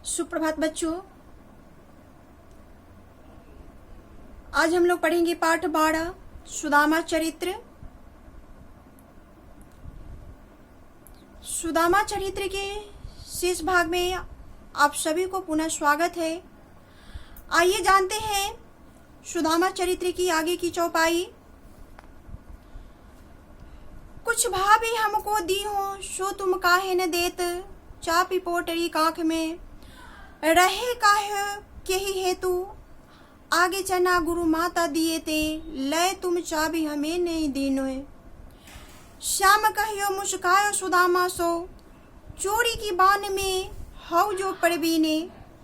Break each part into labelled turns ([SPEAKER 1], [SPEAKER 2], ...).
[SPEAKER 1] सुप्रभात बच्चों। आज हम लोग पढ़ेंगे पाठ 12 सुदामा चरित्र। सुदामा चरित्र के शेष भाग में आप सभी को पुनः स्वागत है। आइए जानते हैं सुदामा चरित्र की आगे की चौपाई। कुछ भाभी हमको दी हो सो तुम काहे न देत, चापी पोटरी काख में रहे काहे केही हेतु, आगे चना गुरु माता दिए ते, लय तुम चाबी हमें नहीं दीनो है। श्याम कहियो मुस्कायो सुदामा सो, चोरी की बान में हव जो परवीने,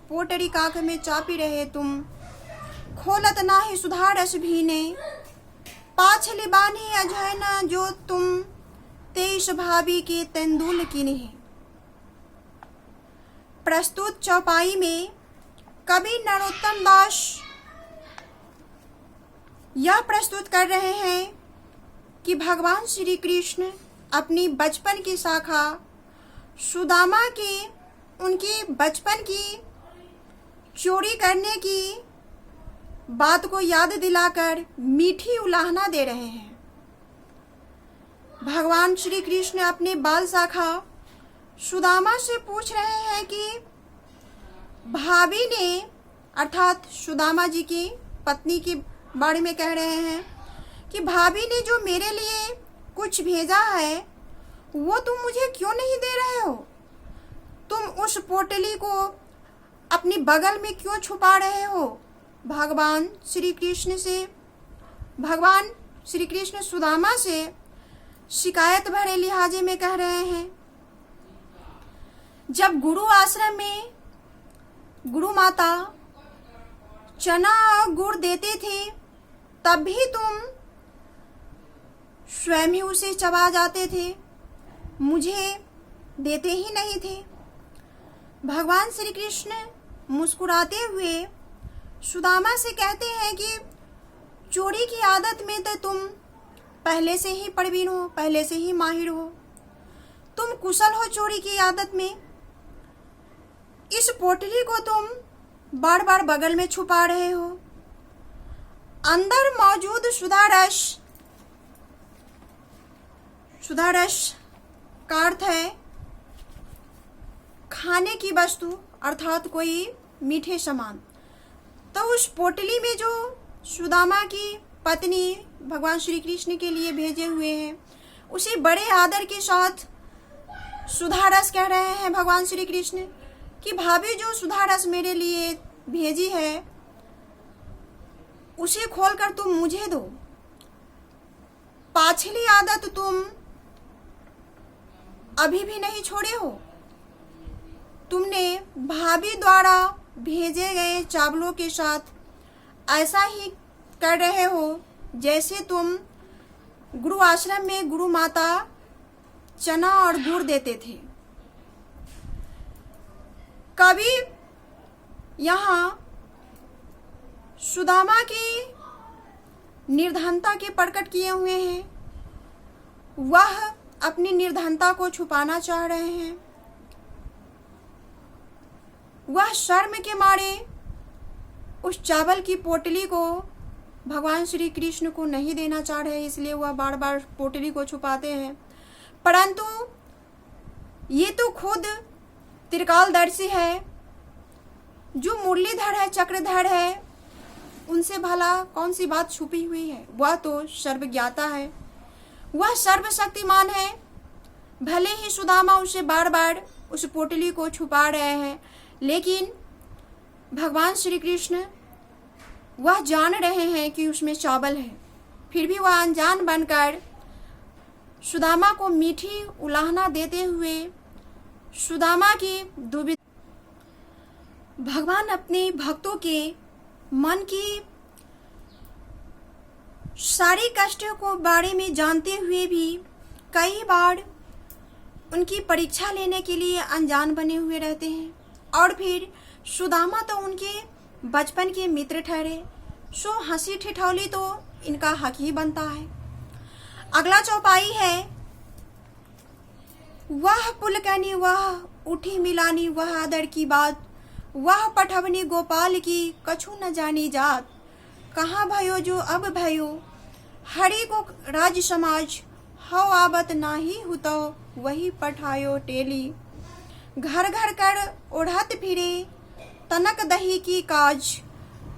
[SPEAKER 1] पोटरी काख में चापी रहे तुम, खोलत नाही सुधारस भीने, पाछली बानी अजहना जो तुम, तेईस भाभी के तेंदुल किन्हे। प्रस्तुत चौपाई में कवि नरोत्तम दास यह प्रस्तुत कर रहे हैं कि भगवान श्री कृष्ण अपनी बचपन की शाखा सुदामा की उनकी बचपन की चोरी करने की बात को याद दिलाकर मीठी उलाहना दे रहे हैं। भगवान श्री कृष्ण अपनी बाल शाखा सुदामा से पूछ रहे हैं कि भाभी ने अर्थात सुदामा जी की पत्नी के बारे में कह रहे हैं कि भाभी ने जो मेरे लिए कुछ भेजा है वो तुम मुझे क्यों नहीं दे रहे हो? तुम उस पोटली को अपनी बगल में क्यों छुपा रहे हो? भगवान श्री कृष्ण सुदामा से शिकायत भरे लिहाजे में कह रहे हैं। जब गुरु आश्रम में गुरु माता चना और गुड़ देते थे तब भी तुम स्वयं ही उसे चबा जाते थे, मुझे देते ही नहीं थे। भगवान श्री कृष्ण मुस्कुराते हुए सुदामा से कहते हैं कि चोरी की आदत में तो तुम पहले से ही प्रवीण हो, पहले से ही माहिर हो, तुम कुशल हो चोरी की आदत में। इस पोटली को तुम बार बार बगल में छुपा रहे हो। अंदर मौजूद सुधा रस का अर्थ है खाने की वस्तु अर्थात कोई मीठे सामान। तो उस पोटली में जो सुदामा की पत्नी भगवान श्री कृष्ण के लिए भेजे हुए हैं उसे बड़े आदर के साथ सुधा रस कह रहे हैं भगवान श्री कृष्ण कि भाभी जो सुधा रस मेरे लिए भेजी है उसे खोलकर तुम मुझे दो। पाछली आदत तुम अभी भी नहीं छोड़े हो। तुमने भाभी द्वारा भेजे गए चावलों के साथ ऐसा ही कर रहे हो जैसे तुम गुरु आश्रम में गुरु माता चना और गुड़ देते थे। कवि यहाँ सुदामा की निर्धनता के प्रकट किए हुए हैं। वह अपनी निर्धनता को छुपाना चाह रहे हैं। वह शर्म के मारे उस चावल की पोटली को भगवान श्री कृष्ण को नहीं देना चाह रहे, इसलिए वह बार बार पोटली को छुपाते हैं। परंतु ये तो खुद त्रिकालदर्शी है, जो मुरलीधर है, चक्रधर है, उनसे भला कौन सी बात छुपी हुई है? वह तो सर्वज्ञाता है, वह सर्वशक्तिमान है। भले ही सुदामा उसे बार बार उस पोटली को छुपा रहे हैं, लेकिन भगवान श्री कृष्ण वह जान रहे हैं कि उसमें चावल है, फिर भी वह अनजान बनकर सुदामा को मीठी उलाहना देते हुए सुदामा की दुविधा। भगवान अपने भक्तों के मन की सारी कष्टों को बारे में जानते हुए भी कई बार उनकी परीक्षा लेने के लिए अनजान बने हुए रहते हैं। और फिर सुदामा तो उनके बचपन के मित्र ठहरे, सो हंसी ठिठौली तो इनका हक ही बनता है। अगला चौपाई है वह पुलकनी वह उठी मिलानी, वह आदर की बात वह पठवनी गोपाल की कछु न जानी जात, कहाँ भयो जो अब भयो, हरि को राज समाज, हव आबत नाही हुतो, वही पठायो टेली। घर घर कर ओढ़त फिरे, तनक दही की काज,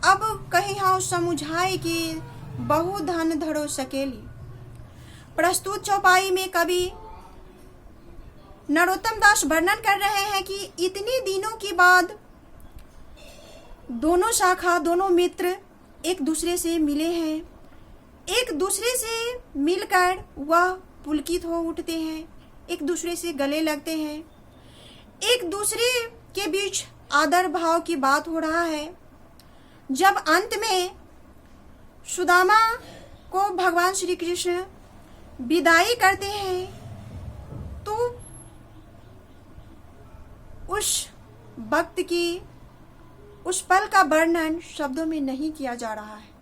[SPEAKER 1] अब कही हाँ समुझाए की, बहु धन धरो सकेली। प्रस्तुत चौपाई में कवि नरोत्तम दास वर्णन कर रहे हैं कि इतने दिनों के बाद दोनों शाखा, दोनों मित्र एक दूसरे से मिले हैं। एक दूसरे से मिलकर वह पुलकित हो उठते हैं, एक दूसरे से गले लगते हैं, एक दूसरे के बीच आदर भाव की बात हो रहा है। जब अंत में सुदामा को भगवान श्री कृष्ण विदाई करते हैं तो उस वक्त की, उस पल का वर्णन शब्दों में नहीं किया जा रहा है।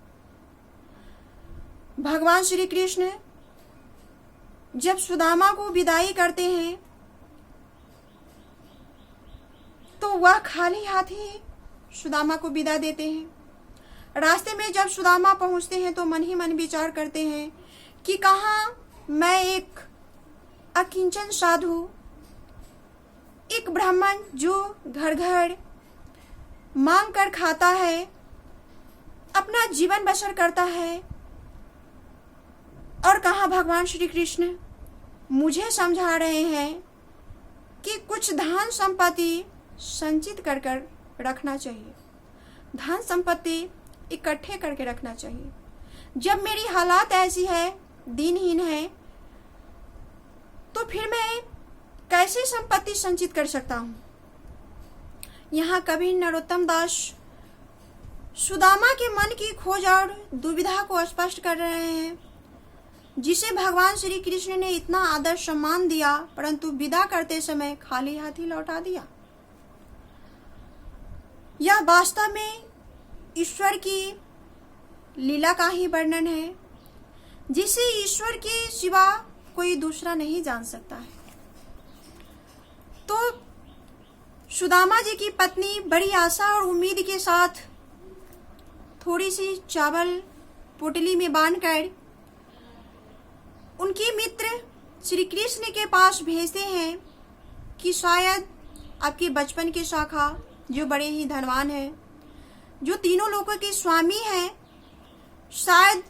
[SPEAKER 1] भगवान श्री कृष्ण जब सुदामा को विदाई करते हैं तो वह खाली हाथ ही सुदामा को विदा देते हैं। रास्ते में जब सुदामा पहुंचते हैं तो मन ही मन विचार करते हैं कि कहाँ मैं एक अकिंचन साधु, एक ब्राह्मण जो घर घर मांग कर खाता है, अपना जीवन बसर करता है, और कहाँ भगवान श्री कृष्ण मुझे समझा रहे हैं कि कुछ धन संपत्ति संचित कर कर रखना चाहिए, धन संपत्ति इकट्ठे करके रखना चाहिए। जब मेरी हालात ऐसी है, दीनहीन है, तो फिर मैं कैसे संपत्ति संचित कर सकता हूँ। यहाँ कवि नरोत्तम दास सुदामा के मन की खोज और दुविधा को स्पष्ट कर रहे हैं, जिसे भगवान श्री कृष्ण ने इतना आदर सम्मान दिया, परंतु विदा करते समय खाली हाथ ही लौटा दिया। यह वास्तव में ईश्वर की लीला का ही वर्णन है, जिसे ईश्वर के सिवा कोई दूसरा नहीं जान सकता है। तो सुदामा जी की पत्नी बड़ी आशा और उम्मीद के साथ थोड़ी सी चावल पोटली में बांधकर उनके मित्र श्री कृष्ण के पास भेजते हैं कि शायद आपके बचपन के शाखा, जो बड़े ही धनवान हैं, जो तीनों लोगों के स्वामी हैं, शायद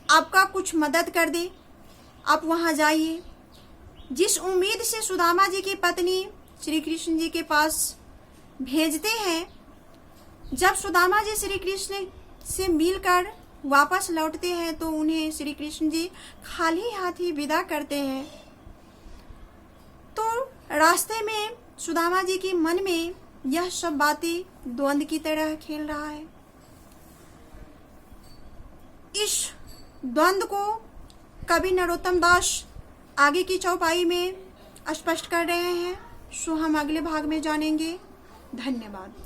[SPEAKER 1] आपका कुछ मदद कर दे, आप वहाँ जाइए। जिस उम्मीद से सुदामा जी की पत्नी श्री कृष्ण जी के पास भेजते हैं, जब सुदामा जी श्री कृष्ण से मिलकर वापस लौटते हैं तो उन्हें श्री कृष्ण जी खाली हाथ ही विदा करते हैं। तो रास्ते में सुदामा जी के मन में यह सब बातें द्वंद्व की तरह खेल रहा है। इस द्वंद्व को कवि नरोत्तम दास आगे की चौपाई में स्पष्ट कर रहे हैं, सो हम अगले भाग में जानेंगे। धन्यवाद।